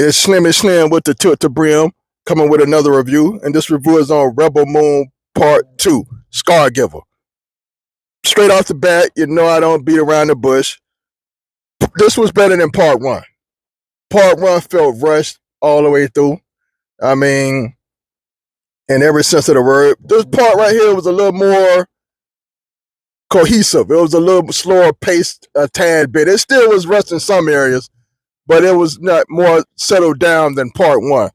It's Slimmy Slim with the tilt to brim, coming with another review, and this review is on Rebel Moon Part 2, Scargiver. Straight off the bat, you know I don't beat around the bush. This was better than Part 1. Part 1 felt rushed all the way through. I mean, in every sense of the word. This part right here was a little more cohesive. It was a little slower paced a tad bit. It still was rushed in some areas, but it was not more settled down than Part 1.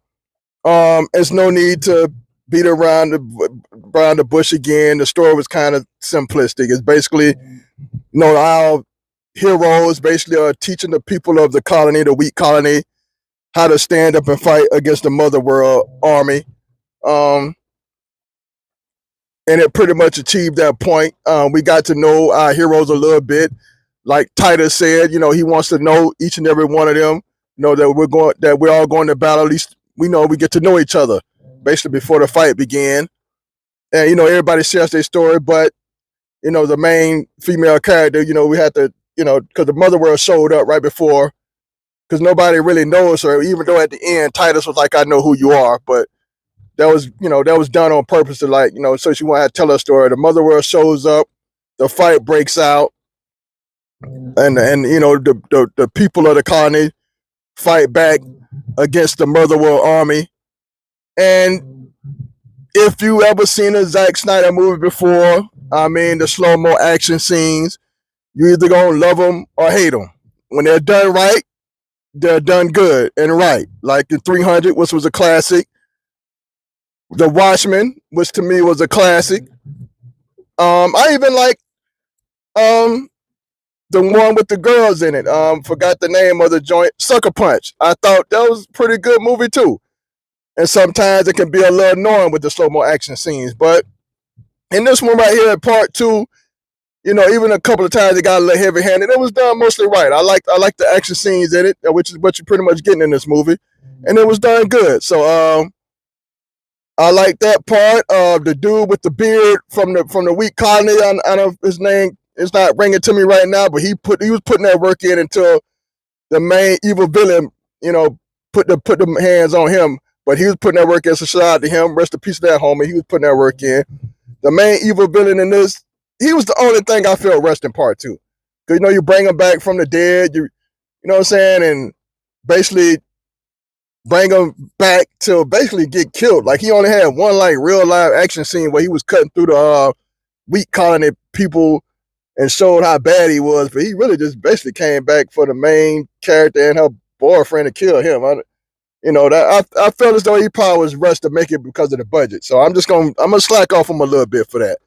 There's no need to beat around the bush again. The story was kind of simplistic. It's basically, our heroes basically are teaching the people of the colony, the weak colony, how to stand up and fight against the Mother World army. And it pretty much achieved that point. We got to know our heroes a little bit. Like Titus said, he wants to know each and every one of them. That we're all going to battle. At least we know we get to know each other, basically before the fight began. And everybody shares their story, but the main female character, we had to, because the Mother World showed up right before, because nobody really knows her. Even though at the end Titus was like, "I know who you are," but that was done on purpose to so she wanted to tell her story. The Mother World shows up, the fight breaks out, and the people of the colony fight back against the Mother World army. And if you ever seen a Zack Snyder movie before, the slow-mo action scenes, you either gonna love them or hate them. When they're done right, they're done good and right. Like in 300, which was a classic. The Watchmen, which to me was a classic. I even like the one with the girls in it. Forgot the name of the joint. Sucker Punch. I thought that was a pretty good movie too. And sometimes it can be a little annoying with the slow-mo action scenes. But in this one right here at Part 2, even a couple of times it got a little heavy-handed. It was done mostly right. I like the action scenes in it, which is what you're pretty much getting in this movie. And it was done good. So I like that part. The dude with the beard from the weak colony, I don't know if his name is not ringing to me right now, but he was putting that work in until the main evil villain, put the hands on him. But he was putting that work in, so shout out to him. Rest in peace to that homie. He was putting that work in. The main evil villain in this, he was the only thing I felt rushed in Part 2. Because, you bring him back from the dead, you know what I'm saying? And basically bring him back to basically get killed. Like, he only had one, real live action scene where he was cutting through the weak colony people and showed how bad he was. But he really just basically came back for the main character and her boyfriend to kill him. I felt as though he probably was rushed to make it because of the budget. So I'm gonna slack off him a little bit for that.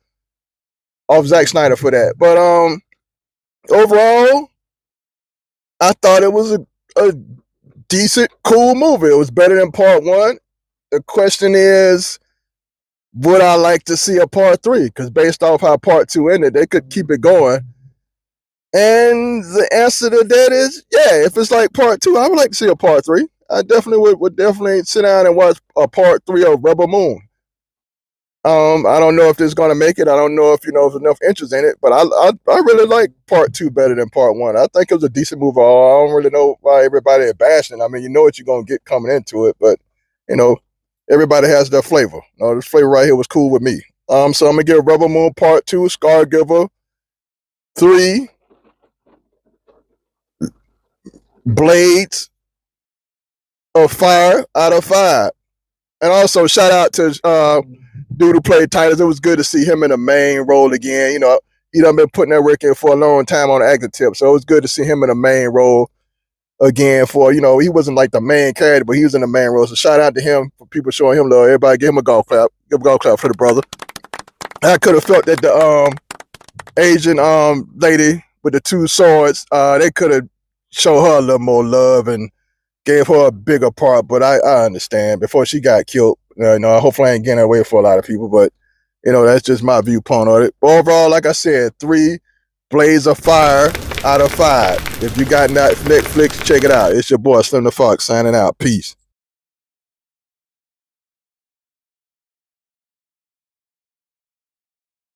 Off Zack Snyder for that. But overall, I thought it was a decent, cool movie. It was better than Part 1. The question is, would I like to see a Part 3? Because based off how Part 2 ended, they could keep it going. And the answer to that is, yeah, if it's like Part 2, I would like to see a Part 3. I definitely would definitely sit down and watch a Part 3 of Rebel Moon. I don't know if this is going to make it. I don't know if there's enough interest in it, but I really like Part 2 better than Part 1. I think it was a decent movie. I don't really know why everybody is bashing it. You know what you're going to get coming into it, but everybody has their flavor. This flavor right here was cool with me. So I'm gonna give Rebel Moon Part 2, Scargiver, 3 blades of fire out of 5. And also shout out to dude who played Titus. It was good to see him in a main role again. He done been putting that work in for a long time on the acting tip, so it was good to see him in a main role again. For he wasn't like the main character, but he was in the main role. So shout out to him for people showing him love. Everybody give him a golf clap. Give a golf clap for the brother. I could have felt that the Asian lady with the 2 swords, they could have showed her a little more love and gave her a bigger part, but I understand before she got killed. Hopefully I ain't getting away for a lot of people, but that's just my viewpoint on it. But overall, like I said, 3 blades of fire out of 5. If you got Netflix, check it out. It's your boy Slim the Fox signing out. Peace.